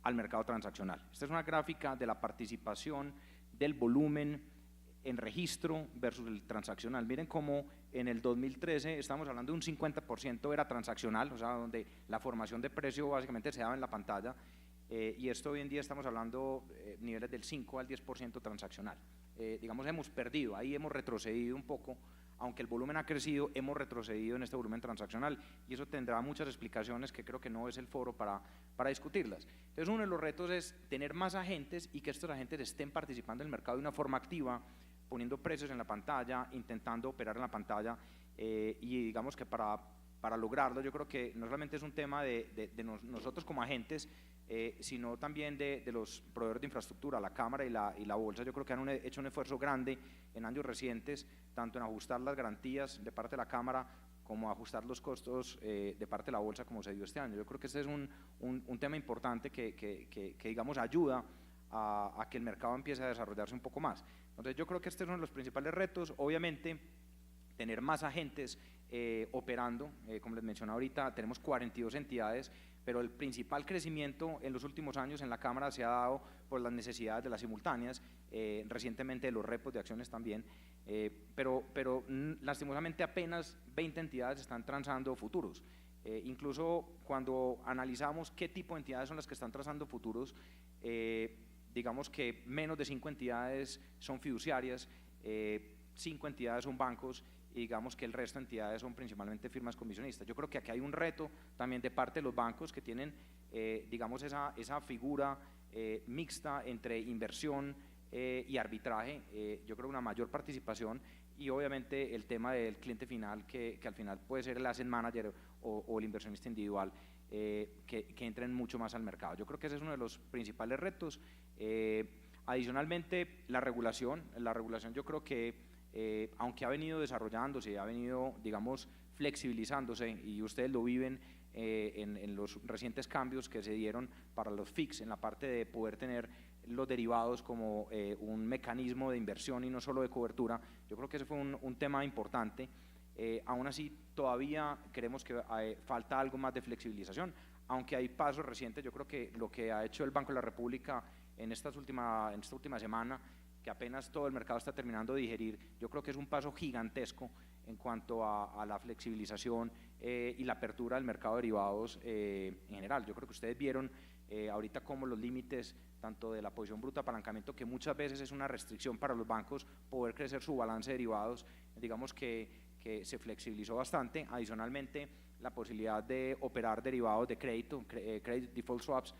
C: al mercado transaccional. Esta es una gráfica de la participación del volumen en registro versus el transaccional. Miren cómo en el 2013 estamos hablando de un 50% era transaccional, o sea, donde la formación de precio básicamente se daba en la pantalla, y esto hoy en día estamos hablando niveles del 5 al 10% transaccional. Digamos, hemos perdido, ahí hemos retrocedido un poco, aunque el volumen ha crecido, hemos retrocedido en este volumen transaccional, y eso tendrá muchas explicaciones que creo que no es el foro para discutirlas. Entonces, uno de los retos es tener más agentes y que estos agentes estén participando en el mercado de una forma activa, poniendo precios en la pantalla, intentando operar en la pantalla, y digamos que para lograrlo yo creo que no solamente es un tema de nosotros como agentes, sino también de los proveedores de infraestructura, la Cámara y la Bolsa. Yo creo que han hecho un esfuerzo grande en años recientes, tanto en ajustar las garantías de parte de la Cámara como ajustar los costos de parte de la Bolsa como se dio este año. Yo creo que este es un tema importante que digamos ayuda a que el mercado empiece a desarrollarse un poco más. Entonces yo creo que este es uno de los principales retos, obviamente tener más agentes operando, como les mencioné ahorita, tenemos 42 entidades, pero el principal crecimiento en los últimos años en la Cámara se ha dado por las necesidades de las simultáneas, recientemente de los repos de acciones también, pero lastimosamente apenas 20 entidades están transando futuros. Incluso cuando analizamos qué tipo de entidades son las que están transando futuros, digamos que menos de 5 entidades son fiduciarias, 5 entidades son bancos, y digamos que el resto de entidades son principalmente firmas comisionistas. Yo creo que aquí hay un reto también de parte de los bancos que tienen, digamos, esa figura mixta entre inversión y arbitraje. Yo creo una mayor participación, y obviamente el tema del cliente final, que al final puede ser el asset manager o el inversionista individual, que entren mucho más al mercado. Yo creo que ese es uno de los principales retos. Adicionalmente, la regulación yo creo que aunque ha venido desarrollándose, ha venido, digamos, flexibilizándose, y ustedes lo viven en los recientes cambios que se dieron para los FIX, en la parte de poder tener los derivados como un mecanismo de inversión y no solo de cobertura. Yo creo que ese fue un tema importante. Aún así, todavía creemos que falta algo más de flexibilización, aunque hay pasos recientes. Yo creo que lo que ha hecho el Banco de la República en esta última semana, que apenas todo el mercado está terminando de digerir, yo creo que es un paso gigantesco en cuanto a la flexibilización y la apertura del mercado de derivados en general. Yo creo que ustedes vieron ahorita cómo los límites tanto de la posición bruta apalancamiento, que muchas veces es una restricción para los bancos poder crecer su balance de derivados, digamos que se flexibilizó bastante. Adicionalmente, la posibilidad de operar derivados de crédito, credit default swaps,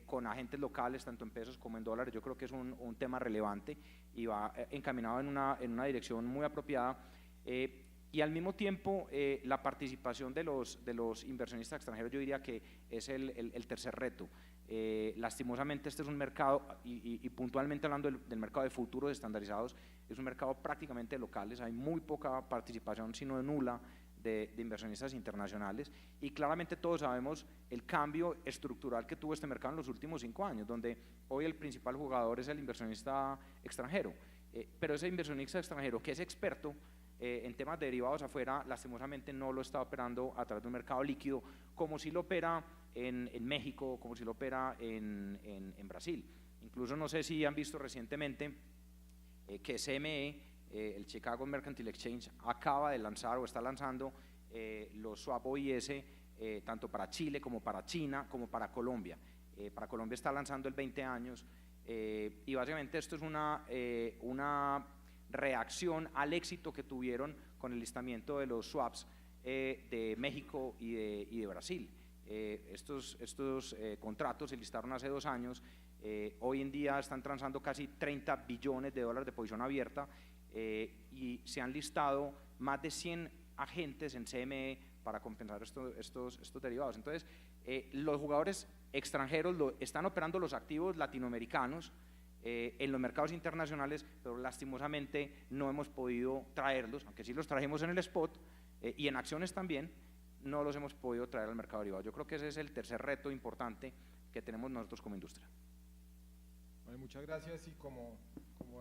C: con agentes locales, tanto en pesos como en dólares. Yo creo que es un tema relevante y va encaminado en una dirección muy apropiada. Y al mismo tiempo, la participación de los inversionistas extranjeros, yo diría que es el tercer reto. Lastimosamente, este es un mercado, y puntualmente hablando del mercado de futuros estandarizados, es un mercado prácticamente de locales. Hay muy poca participación, sino nula, de inversionistas internacionales, y claramente todos sabemos el cambio estructural que tuvo este mercado en los últimos 5 años, donde hoy el principal jugador es el inversionista extranjero, pero ese inversionista extranjero que es experto en temas de derivados afuera, lastimosamente no lo está operando a través de un mercado líquido, como si lo opera en México, como si lo opera en Brasil. Incluso no sé si han visto recientemente que CME, el Chicago Mercantile Exchange, acaba de lanzar o está lanzando los swap OIS, tanto para Chile como para China como para Colombia. Para Colombia está lanzando el 20 años, y básicamente esto es una reacción al éxito que tuvieron con el listamiento de los swaps de México y de Brasil. Estos contratos se listaron hace 2 años, hoy en día están transando casi 30 billones de dólares de posición abierta, y se han listado más de 100 agentes en CME para compensar estos derivados. Entonces, los jugadores extranjeros están operando los activos latinoamericanos en los mercados internacionales, pero lastimosamente no hemos podido traerlos, aunque sí los trajimos en el spot y en acciones también, no los hemos podido traer al mercado derivado. Yo creo que ese es el tercer reto importante que tenemos nosotros como industria.
A: Vale, muchas gracias. Y como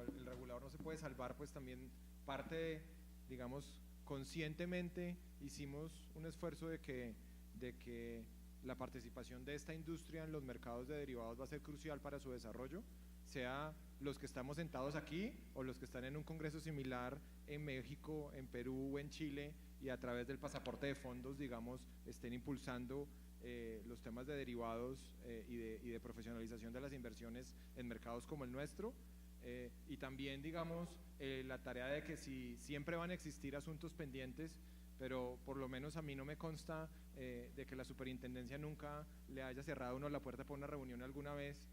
A: el regulador no se puede salvar, pues también parte, digamos, conscientemente hicimos un esfuerzo de que la participación de esta industria en los mercados de derivados va a ser crucial para su desarrollo, sea los que estamos sentados aquí o los que están en un congreso similar en México, en Perú o en Chile, y a través del pasaporte de fondos, digamos, estén impulsando los temas de derivados y de profesionalización de las inversiones en mercados como el nuestro. Y también, digamos, la tarea de que si siempre van a existir asuntos pendientes, pero por lo menos a mí no me consta de que la superintendencia nunca le haya cerrado a uno la puerta para una reunión alguna vez,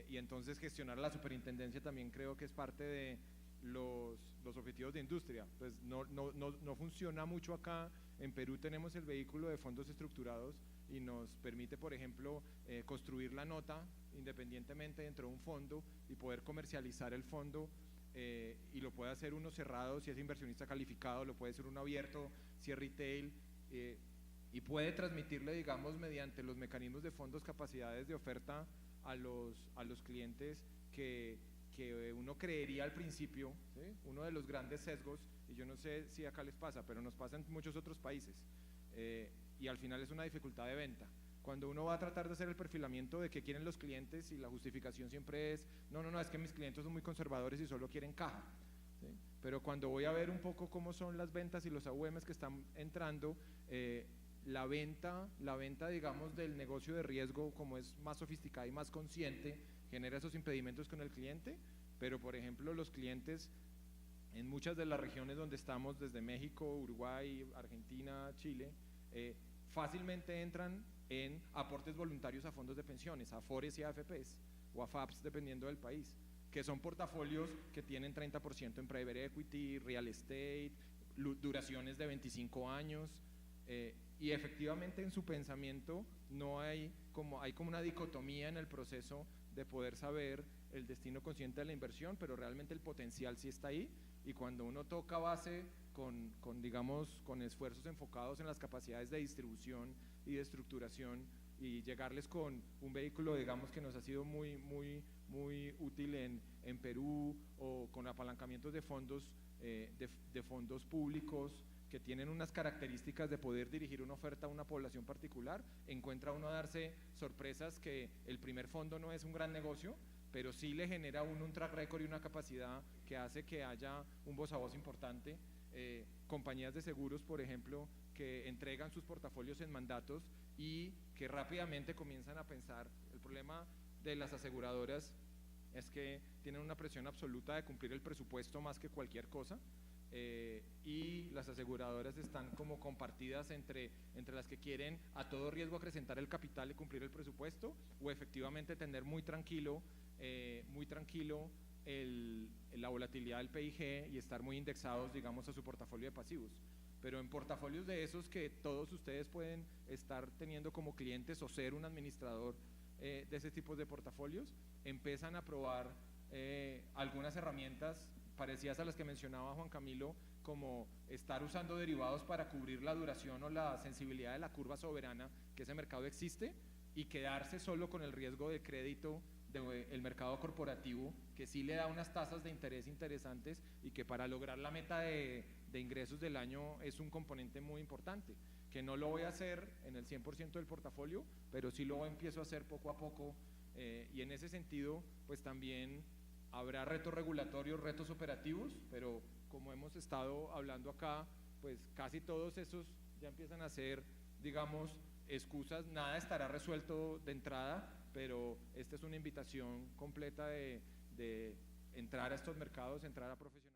A: y entonces gestionar la superintendencia también creo que es parte de los objetivos de industria. Pues no funciona mucho acá. En Perú tenemos el vehículo de fondos estructurados y nos permite, por ejemplo, construir la nota independientemente dentro de un fondo y poder comercializar el fondo, y lo puede hacer uno cerrado si es inversionista calificado, lo puede hacer uno abierto si es retail, y puede transmitirle, digamos, mediante los mecanismos de fondos, capacidades de oferta a los clientes que uno creería al principio, ¿sí? Uno de los grandes sesgos, y yo no sé si acá les pasa, pero nos pasa en muchos otros países, y al final es una dificultad de venta. Cuando uno va a tratar de hacer el perfilamiento de qué quieren los clientes, y la justificación siempre es, no, es que mis clientes son muy conservadores y solo quieren caja, ¿sí? Pero cuando voy a ver un poco cómo son las ventas y los AUMs que están entrando, la venta, digamos, del negocio de riesgo, como es más sofisticada y más consciente, genera esos impedimentos con el cliente. Pero, por ejemplo, los clientes en muchas de las regiones donde estamos, desde México, Uruguay, Argentina, Chile, fácilmente entran en aportes voluntarios a fondos de pensiones, a AFORES y AFPs, o a FAPs, dependiendo del país, que son portafolios que tienen 30% en private equity, real estate, duraciones de 25 años, y efectivamente en su pensamiento no hay como una dicotomía en el proceso de poder saber el destino consciente de la inversión, pero realmente el potencial sí está ahí. Y cuando uno toca base con esfuerzos enfocados en las capacidades de distribución y de estructuración, y llegarles con un vehículo, digamos, que nos ha sido muy útil en Perú, o con apalancamientos de fondos, de fondos públicos que tienen unas características de poder dirigir una oferta a una población particular, encuentra uno a darse sorpresas que el primer fondo no es un gran negocio, pero sí le genera a uno un track record y una capacidad que hace que haya un voz a voz importante. Compañías de seguros, por ejemplo, que entregan sus portafolios en mandatos y que rápidamente comienzan a pensar. El problema de las aseguradoras es que tienen una presión absoluta de cumplir el presupuesto más que cualquier cosa, y las aseguradoras están como compartidas entre las que quieren a todo riesgo acrecentar el capital y cumplir el presupuesto, o efectivamente tener muy tranquilo la volatilidad del PIG y estar muy indexados, digamos, a su portafolio de pasivos. Pero en portafolios de esos que todos ustedes pueden estar teniendo como clientes o ser un administrador de ese tipo de portafolios, empiezan a probar algunas herramientas parecidas a las que mencionaba Juan Camilo, como estar usando derivados para cubrir la duración o la sensibilidad de la curva soberana, que ese mercado existe, y quedarse solo con el riesgo de crédito del mercado corporativo, que sí le da unas tasas de interés interesantes y que para lograr la meta de ingresos del año es un componente muy importante, que no lo voy a hacer en el 100% del portafolio, pero sí lo empiezo a hacer poco a poco, y en ese sentido pues también habrá retos regulatorios, retos operativos, pero como hemos estado hablando acá, pues casi todos esos ya empiezan a ser, digamos, excusas. Nada estará resuelto de entrada, pero esta es una invitación completa de entrar a estos mercados, entrar a profesionalizar.